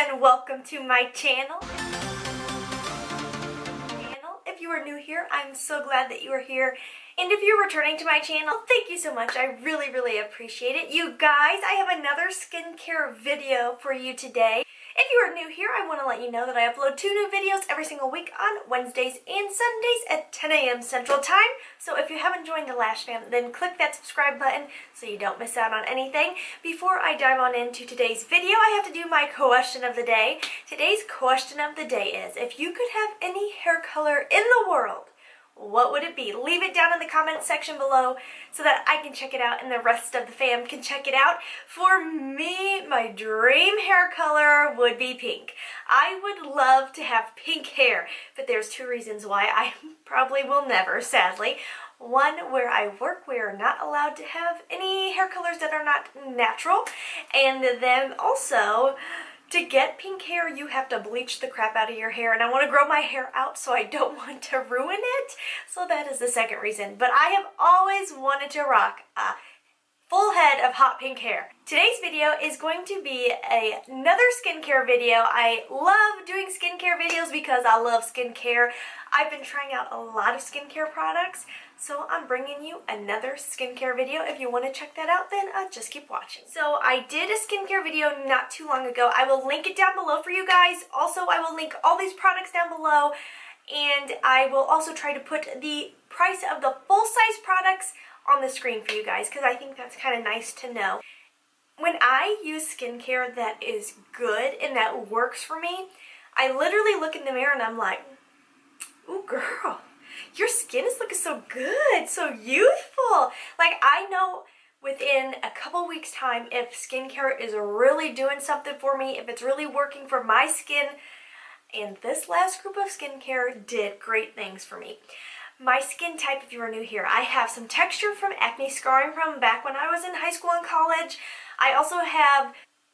and welcome to my channel. If you are new here, I'm so glad that you are here. And if you're returning to my channel, thank you so much. I really appreciate it. You guys, I have another skincare video for you today. If you are new here, I want to let you know that I upload 2 new videos every single week on Wednesdays and Sundays at 10 a.m. Central Time. So if you haven't joined the Lash Family, then click that subscribe button so you don't miss out on anything. Before I dive on into today's video, I have to do my question of the day. Today's question of the day is, if you could have any hair color in the world, what would it be? Leave it down in the comment section below so that I can check it out and the rest of the fam can check it out. For me, my dream hair color would be pink. I would love to have pink hair, but there's 2 reasons why I probably will never, sadly. One, where I work, we are not allowed to have any hair colors that are not natural. And then also, to get pink hair, you have to bleach the crap out of your hair, and I want to grow my hair out, so I don't want to ruin it. So that is the second reason. But I have always wanted to rock a full head of hot pink hair. Today's video is going to be another skincare video. I love doing skincare videos because I love skincare. I've been trying out a lot of skincare products, so I'm bringing you another skincare video. If you want to check that out, then just keep watching. So I did a skincare video not too long ago. I will link it down below for you guys. Also, I will link all these products down below, and I will also try to put the price of the full-size products on the screen for you guys, because I think that's kind of nice to know. When I use skincare that is good and that works for me, I literally look in the mirror and I'm like, ooh girl, your skin is looking so good, so youthful. Like, I know within a couple weeks time if skincare is really doing something for me, if it's really working for my skin, and this last group of skincare did great things for me. My skin type, if you are new here, I have some texture from acne scarring from back when I was in high school and college. I also have,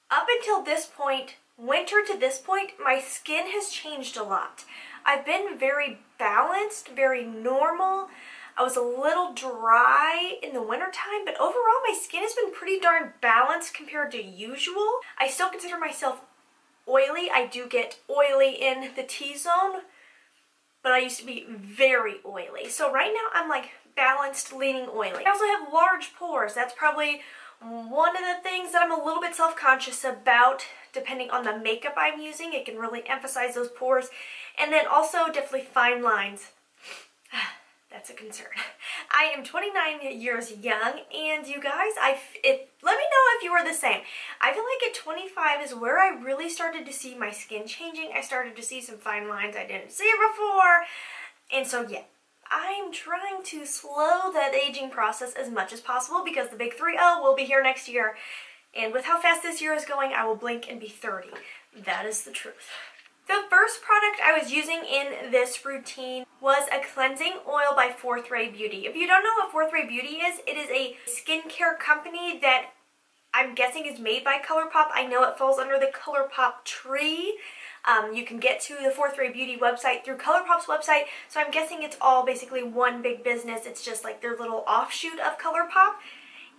up until this point, winter to this point, my skin has changed a lot. I've been very balanced, very normal. I was a little dry in the wintertime, but overall my skin has been pretty darn balanced compared to usual. I still consider myself oily. I do get oily in the T-zone, but I used to be very oily. So right now I'm like balanced, leaning oily. I also have large pores. That's probably one of the things that I'm a little bit self-conscious about. Depending on the makeup I'm using, it can really emphasize those pores. And then also definitely fine lines. That's a concern. I am 29 years young, and you guys, let me know if you are the same. I feel like at 25 is where I really started to see my skin changing. I started to see some fine lines I didn't see before. And so yeah, I'm trying to slow that aging process as much as possible because the big 3-0 will be here next year. And with how fast this year is going, I will blink and be 30. That is the truth. The first product I was using in this routine was a cleansing oil by 4th Ray Beauty. If you don't know what 4th Ray Beauty is, it is a skincare company that I'm guessing is made by ColourPop. I know it falls under the ColourPop tree. You can get to the 4th Ray Beauty website through ColourPop's website, so I'm guessing it's all basically one big business. It's just like their little offshoot of ColourPop.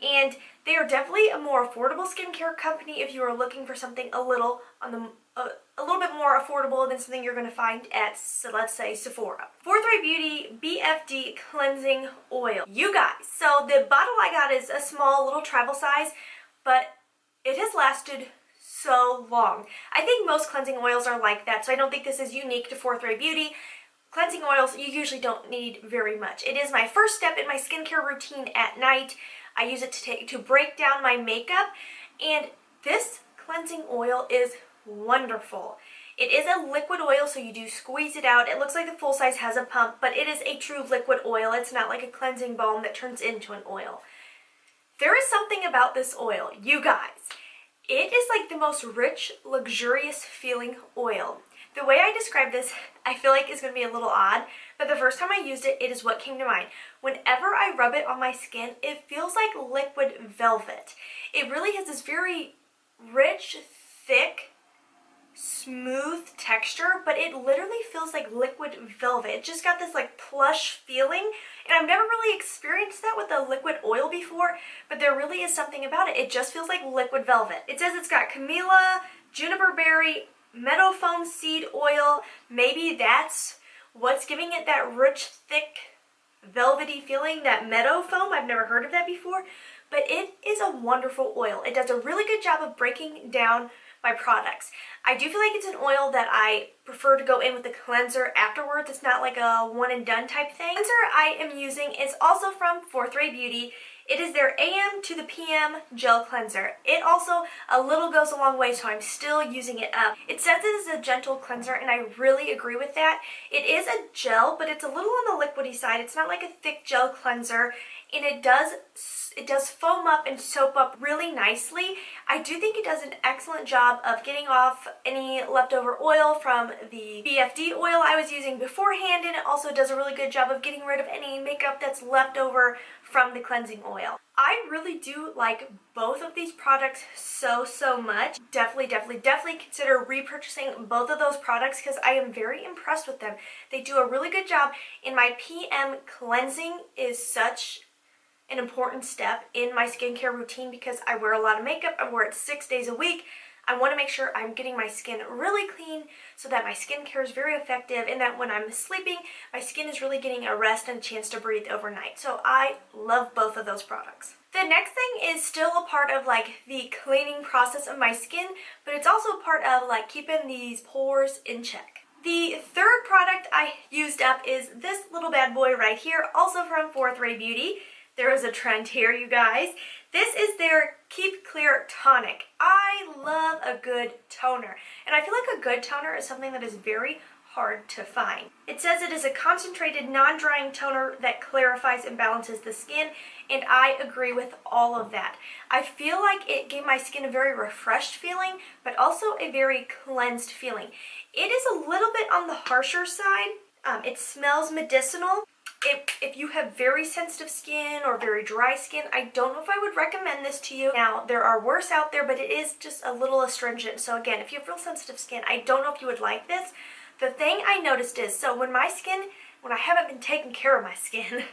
And they are definitely a more affordable skincare company if you are looking for something a little bit more affordable than something you're going to find at, so let's say, Sephora. 4th Ray Beauty BFD Cleansing Oil. You guys, so the bottle I got is a small little travel size, but it has lasted so long. I think most cleansing oils are like that, so I don't think this is unique to 4th Ray Beauty. Cleansing oils, you usually don't need very much. It is my first step in my skincare routine at night. I use it to break down my makeup, and this cleansing oil is wonderful. It is a liquid oil, so you do squeeze it out. It looks like the full size has a pump, but it is a true liquid oil. It's not like a cleansing balm that turns into an oil. There is something about this oil, you guys. It is like the most rich, luxurious feeling oil. The way I describe this, I feel like is going to be a little odd, but the first time I used it, it is what came to mind. Whenever I rub it on my skin, it feels like liquid velvet. It really has this very rich, thick, smooth texture, but it literally feels like liquid velvet. It just got this like plush feeling, and I've never really experienced that with a liquid oil before, but there really is something about it. It just feels like liquid velvet. It says it's got camellia, juniper berry, meadow foam seed oil. Maybe that's what's giving it that rich, thick, velvety feeling, that meadow foam. I've never heard of that before, but it is a wonderful oil. It does a really good job of breaking down my products. I do feel like it's an oil that I prefer to go in with a cleanser afterwards. It's not like a one and done type thing. The cleanser I am using is also from 4th Ray Beauty. It is their AM to the PM gel cleanser. It also a little goes a long way, so I'm still using it up. It says it is a gentle cleanser, and I really agree with that. It is a gel, but it's a little on the liquidy side. It's not like a thick gel cleanser, and it does foam up and soap up really nicely. I do think it does an excellent job of getting off any leftover oil from the BFD oil I was using beforehand, and it also does a really good job of getting rid of any makeup that's left over from the cleansing oil. I really do like both of these products so much. Definitely consider repurchasing both of those products because I am very impressed with them. They do a really good job, and my PM cleansing is such an important step in my skincare routine because I wear a lot of makeup. I wear it 6 days a week. I want to make sure I'm getting my skin really clean so that my skincare is very effective, and that when I'm sleeping, my skin is really getting a rest and a chance to breathe overnight. So I love both of those products. The next thing is still a part of like the cleaning process of my skin, but it's also part of like keeping these pores in check. The third product I used up is this little bad boy right here, also from 4th Ray Beauty. There is a trend here, you guys. This is their Keep Clear Tonic. I love a good toner, and I feel like a good toner is something that is very hard to find. It says it is a concentrated, non-drying toner that clarifies and balances the skin, and I agree with all of that. I feel like it gave my skin a very refreshed feeling, but also a very cleansed feeling. It is a little bit on the harsher side. It smells medicinal. If you have very sensitive skin or very dry skin, I don't know if I would recommend this to you. Now, there are worse out there, but it is just a little astringent. So again, if you have real sensitive skin, I don't know if you would like this. The thing I noticed is, so when I haven't been taking care of my skin,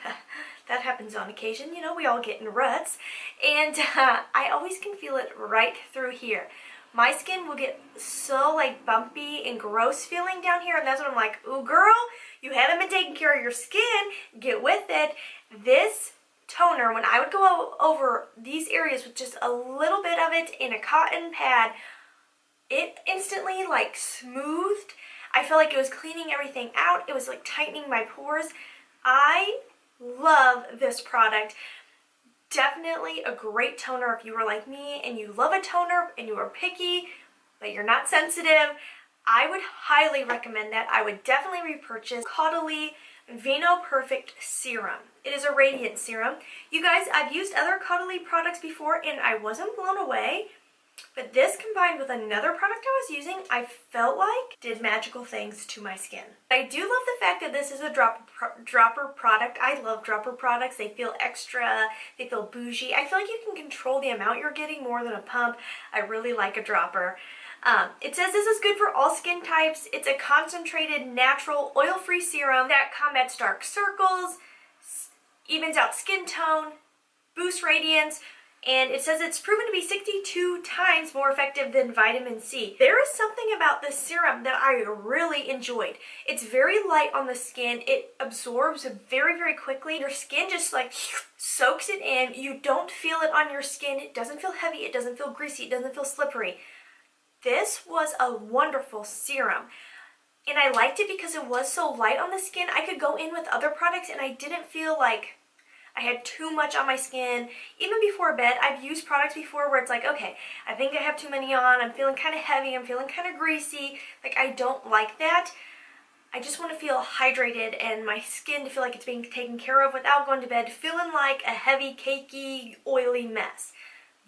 that happens on occasion, you know, we all get in ruts, and I always can feel it right through here. My skin will get so like bumpy and gross feeling down here, and that's when I'm like, ooh girl, you haven't been taking care of your skin, get with it. This toner, when I would go over these areas with just a little bit of it in a cotton pad, it instantly like smoothed. I felt like it was cleaning everything out. It was like tightening my pores. I love this product. Definitely a great toner if you were like me and you love a toner and you are picky, but you're not sensitive. I would highly recommend that. I would definitely repurchase Caudalie Vino Perfect Serum. It is a radiant serum. You guys, I've used other Caudalie products before and I wasn't blown away, but this combined with another product I was using, I felt like did magical things to my skin. I do love the fact that this is a dropper product. I love dropper products. They feel extra, they feel bougie. I feel like you can control the amount you're getting more than a pump. I really like a dropper. It says this is good for all skin types. It's a concentrated, natural, oil-free serum that combats dark circles, evens out skin tone, boosts radiance, and it says it's proven to be 62 times more effective than vitamin C. There is something about this serum that I really enjoyed. It's very light on the skin. It absorbs very quickly. Your skin just like soaks it in. You don't feel it on your skin. It doesn't feel heavy. It doesn't feel greasy. It doesn't feel slippery. This was a wonderful serum, and I liked it because it was so light on the skin. I could go in with other products and I didn't feel like I had too much on my skin. Even before bed, I've used products before where it's like, okay, I think I have too many on, I'm feeling kind of heavy, I'm feeling kind of greasy. Like, I don't like that. I just want to feel hydrated and my skin to feel like it's being taken care of without going to bed feeling like a heavy, cakey, oily mess.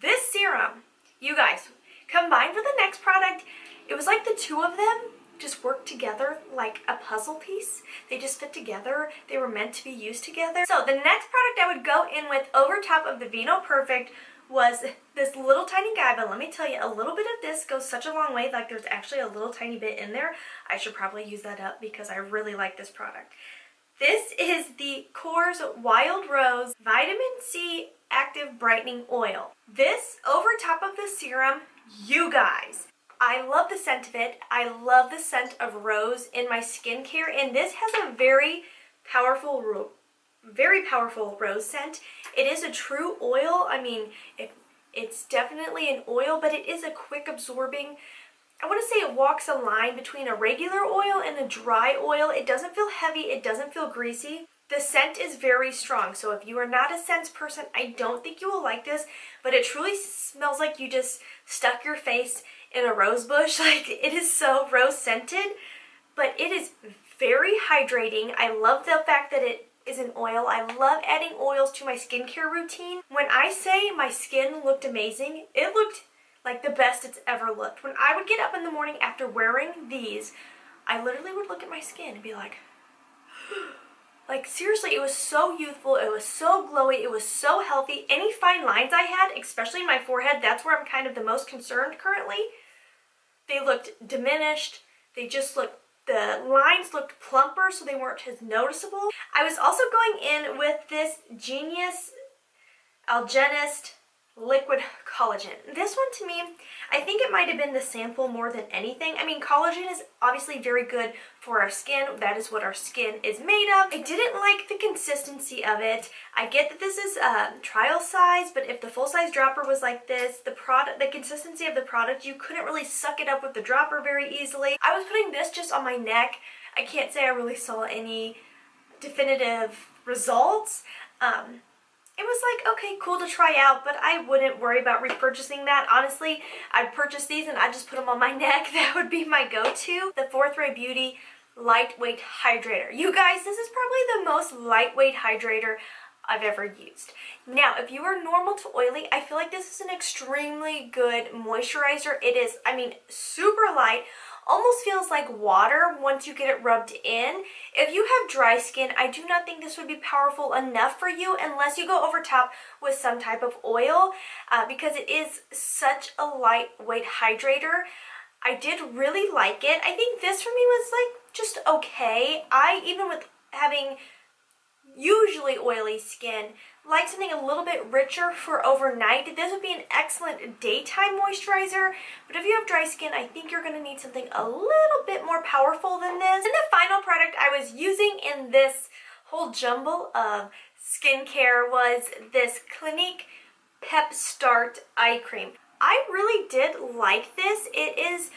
This serum, you guys, combined with the next product, it was like the two of them just worked together like a puzzle piece. They just fit together. They were meant to be used together. So the next product I would go in with over top of the Vino Perfect was this little tiny guy, but let me tell you, a little bit of this goes such a long way. Like, there's actually a little tiny bit in there. I should probably use that up because I really like this product. This is the Core's Wild Rose Vitamin C Active Brightening Oil. This over top of the serum, you guys, I love the scent of it. I love the scent of rose in my skincare, and this has a very powerful rose scent. It is a true oil. I mean, it's definitely an oil, but it is a quick absorbing. I want to say it walks a line between a regular oil and a dry oil. It doesn't feel heavy. It doesn't feel greasy. The scent is very strong, so if you are not a scents person, I don't think you will like this, but it truly smells like you just stuck your face in a rose bush. Like, it is so rose scented, but it is very hydrating. I love the fact that it is an oil. I love adding oils to my skincare routine. When I say my skin looked amazing, it looked like the best it's ever looked. When I would get up in the morning after wearing these, I literally would look at my skin and be like, like, seriously, it was so youthful, it was so glowy, it was so healthy. Any fine lines I had, especially in my forehead, that's where I'm kind of the most concerned currently, they looked diminished. They just looked, the lines looked plumper, so they weren't as noticeable. I was also going in with this Genius Algenist liquid collagen. This one, to me, I think it might have been the sample more than anything. I mean, collagen is obviously very good for our skin. That is what our skin is made of. I didn't like the consistency of it. I get that this is trial size, but if the full-size dropper was like this, the consistency of the product, you couldn't really suck it up with the dropper very easily. I was putting this just on my neck. I can't say I really saw any definitive results. It was like, okay, cool to try out, but I wouldn't worry about repurchasing that. Honestly, I'd purchase these and I'd just put them on my neck. That would be my go-to. The Fourth Ray Beauty Lightweight Hydrator. You guys, this is probably the most lightweight hydrator I've ever used. Now, if you are normal to oily, I feel like this is an extremely good moisturizer. It is, I mean, super light. Almost feels like water once you get it rubbed in. If you have dry skin, I do not think this would be powerful enough for you unless you go over top with some type of oil because it is such a lightweight hydrator. I did really like it. I think this for me was like just okay. Even with having usually oily skin, like something a little bit richer for overnight. This would be an excellent daytime moisturizer, but if you have dry skin, I think you're going to need something a little bit more powerful than this. And the final product I was using in this whole jumble of skincare was this Clinique Pep Start Eye Cream. I really did like this. It is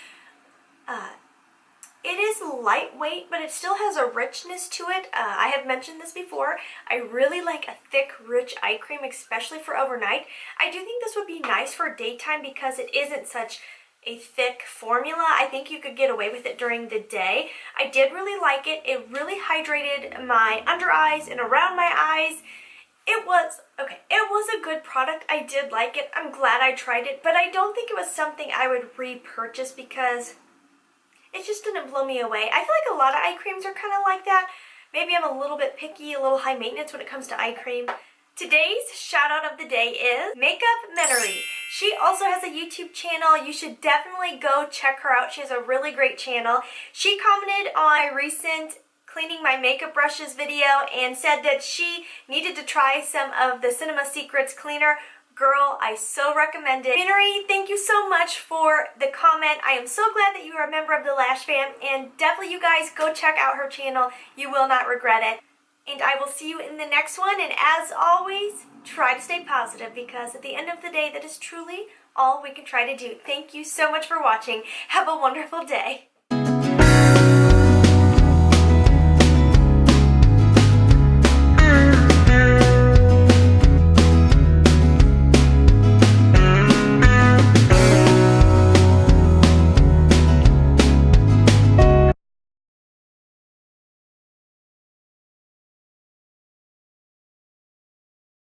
lightweight, but it still has a richness to it. I have mentioned this before. I really like a thick, rich eye cream, especially for overnight. I do think this would be nice for daytime because it isn't such a thick formula. I think you could get away with it during the day. I did really like it. It really hydrated my under eyes and around my eyes. It was a good product. I did like it. I'm glad I tried it, but I don't think it was something I would repurchase because it just didn't blow me away. I feel like a lot of eye creams are kind of like that. Maybe I'm a little bit picky, a little high maintenance when it comes to eye cream. Today's shout out of the day is Makeup Menery. She also has a YouTube channel. You should definitely go check her out. She has a really great channel. She commented on my recent cleaning my makeup brushes video and said that she needed to try some of the Cinema Secrets cleaner. Girl, I so recommend it. Menery, thank you so much for the comment. I am so glad that you are a member of the Lash fam, and definitely you guys go check out her channel. You will not regret it. And I will see you in the next one, and as always, try to stay positive because at the end of the day, that is truly all we can try to do. Thank you so much for watching. Have a wonderful day.